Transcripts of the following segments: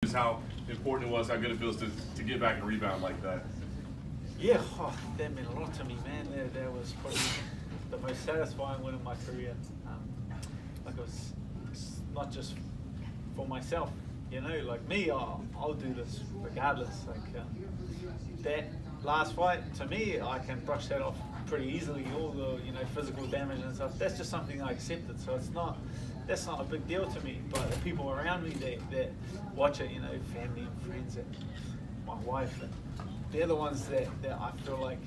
just how important it was, how good it feels to get back and rebound like that. Yeah, that meant a lot to me, man. That was probably the most satisfying win of my career. Like it's not just for myself, you know. Like me, I'll do this regardless. Like that last fight, to me, I can brush that off pretty easily. All the physical damage and stuff. That's just something I accepted. So that's not a big deal to me. But the people around me that watch it, family and friends and my wife, and they're the ones that I feel like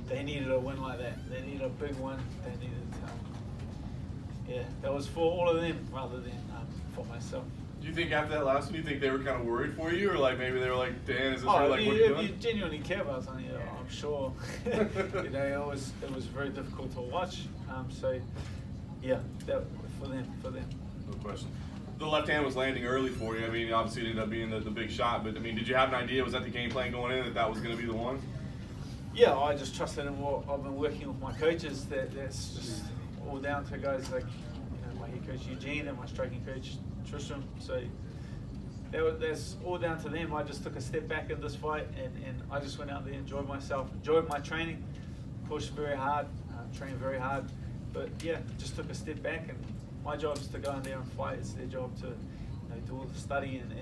they needed a win like that. They needed a big one. They needed, that was for all of them rather than for myself. Do you think after that last one, you think they were kind of worried for you, or like maybe they were like, Dan, is this really like what you're doing? If you genuinely care about something, I'm sure. It was very difficult to watch. So yeah, that for them. No question. The left hand was landing early for you. I mean, obviously it ended up being the big shot, but I mean, did you have an idea? Was that the game plan going in that was going to be the one? Yeah, I just trusted in what I've been working with my coaches. That's just all down to guys like my head coach Eugene and my striking coach Tristram. So that's all down to them. I just took a step back in this fight, and I just went out there, enjoyed myself, enjoyed my training, pushed very hard, trained very hard. But yeah, just took a step back, and my job is to go in there and fight. It's their job to do all the study and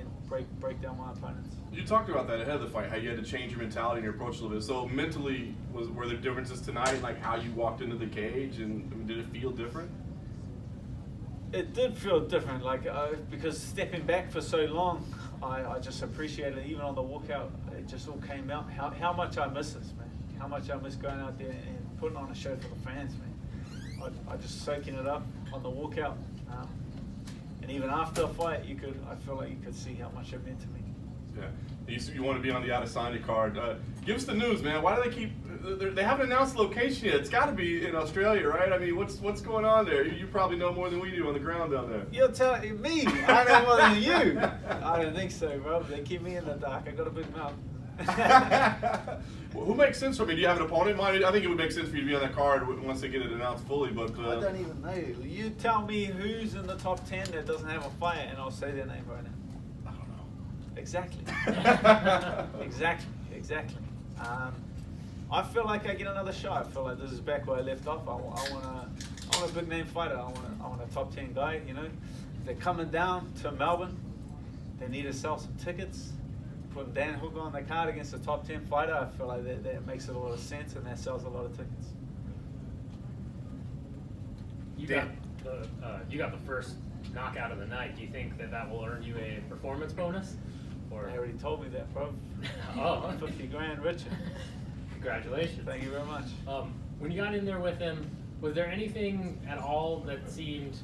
break down my opponents. You talked about that ahead of the fight, how you had to change your mentality and your approach a little bit. So mentally, were there differences tonight, like how you walked into the cage, and I mean, did it feel different? It did feel different, because stepping back for so long, I just appreciated it. Even on the walkout, it just all came out. How much I miss this, man. How much I miss going out there and putting on a show for the fans, man. I just soaking it up on the walkout, and even after a fight, I feel like you could see how much it meant to me. Yeah, you want to be on the Iaquinta card. Give us the news, man. Why do they keep? They haven't announced the location yet. It's got to be in Australia, right? I mean, what's going on there? You probably know more than we do on the ground down there. You're telling me? I know more than you. I don't think so, bro. They keep me in the dark. I got a big mouth. Well, who makes sense for me? Do you have an opponent in mind? I think it would make sense for you to be on that card once they get it announced fully. But I don't even know. You tell me who's in the top 10 that doesn't have a fight, and I'll say their name right now. I don't know. Exactly. Exactly. I feel like I get another shot. I feel like this is back where I left off. I want a big name fighter. I want a top 10 guy. They're coming down to Melbourne. They need to sell some tickets. Put Dan Hooker on the card against a top 10 fighter. I feel like that makes a lot of sense, and that sells a lot of tickets. You got the first knockout of the night. Do you think that will earn you a performance bonus? Or They already told me that, bro. Oh, 50 grand richer. Congratulations. Thank you very much. When you got in there with him, was there anything at all that seemed,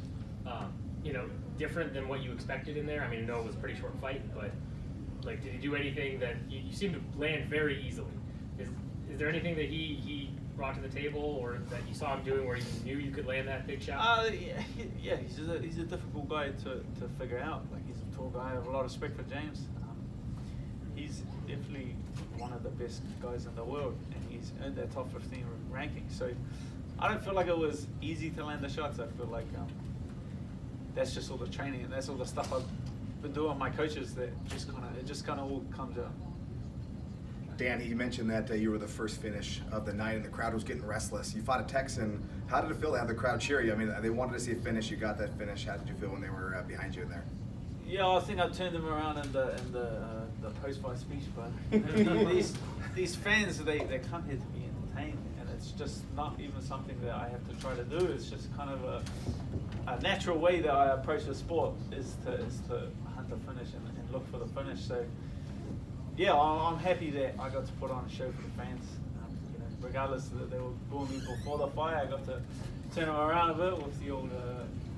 different than what you expected in there? I mean, I know it was a pretty short fight, but did he do anything that you seemed to land very easily? Is there anything that he brought to the table, or that you saw him doing where you knew you could land that big shot? Yeah, he's a difficult guy to figure out. He's a tall guy. I have a lot of respect for James. He's definitely one of the best guys in the world, and he's earned that top 15 ranking. So I don't feel like it was easy to land the shots. I feel like that's just all the training, and that's all the stuff I've been doing with my coaches that just kind of all comes out. Dan, he mentioned that you were the first finish of the night, and the crowd was getting restless. You fought a Texan. How did it feel to have the crowd cheer you? I mean, they wanted to see a finish. You got that finish. How did you feel when they were behind you in there? Yeah, I think I turned them around in the post-fight speech, but these fans, they come here to be entertained, and it's just not even something that I have to try to do. It's just kind of a natural way that I approach the sport is to hunt the finish and look for the finish. So yeah, I'm happy that I got to put on a show for the fans. Regardless that they were booing me before the fight, I got to turn them around a bit with the old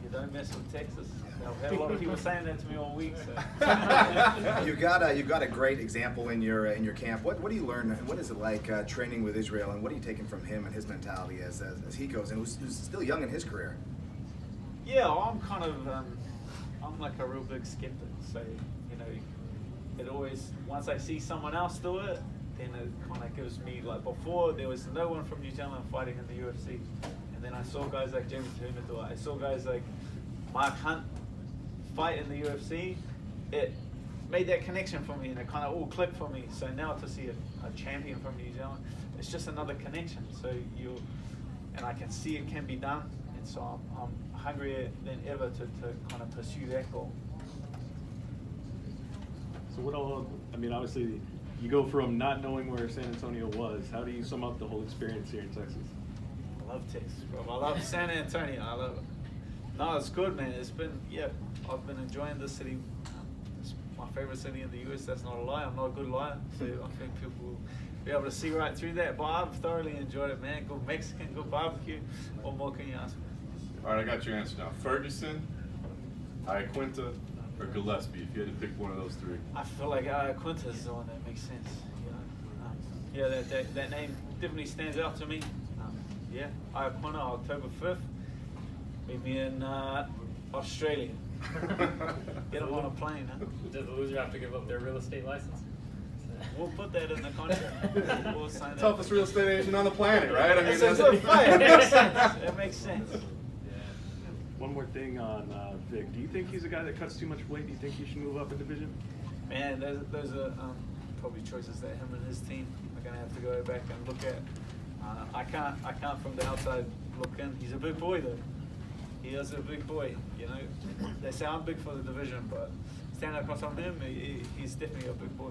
"you don't mess with Texas." I've had a lot of people saying that to me all week. So. You've got a great example in your camp. What do you learn? What is it like training with Israel, and what are you taking from him and his mentality as he goes? And who's still young in his career. Yeah, I'm kind of I'm like a real big skeptic. So it always, once I see someone else do it, then it kind of gives me, before there was no one from New Zealand fighting in the UFC, and then I saw guys like James Vick do it. I saw guys like Mark Hunt fight in the UFC. It made that connection for me, and it kind of all clicked for me. So now to see a champion from New Zealand, it's just another connection. So and I can see it can be done, and so I'm hungrier than ever to kind of pursue that goal. So what all, I mean, obviously you go from not knowing where San Antonio was. How do you sum up the whole experience here in Texas? I love Texas, bro. I love San Antonio. I love it. No, it's good, man. It's been, I've been enjoying this city. It's my favorite city in the US. That's not a lie. I'm not a good liar. So I think people will be able to see right through that. But I've thoroughly enjoyed it, man. Good Mexican, good barbecue. What more can you ask for? All right, I got your answer now. Ferguson, Iaquinta, or Gillespie, if you had to pick one of those three. I feel like Iaquinta is the one that makes sense. You know? That name definitely stands out to me. Iaquinta, October 5th. Meet me in Australia. Get them on a plane, huh? Does the loser have to give up their real estate license? We'll put that in the contract. We'll sign that. Toughest real estate agent on the planet, right? I mean, It's a good fight. It makes sense. It makes sense. One more thing on Vic. Do you think he's a guy that cuts too much weight? Do you think he should move up a division? Man, those are probably choices that him and his team are going to have to go back and look at. I can't from the outside look in. He's a big boy though. He is a big boy. You know, they say I'm big for the division, but standing across from him, he's definitely a big boy.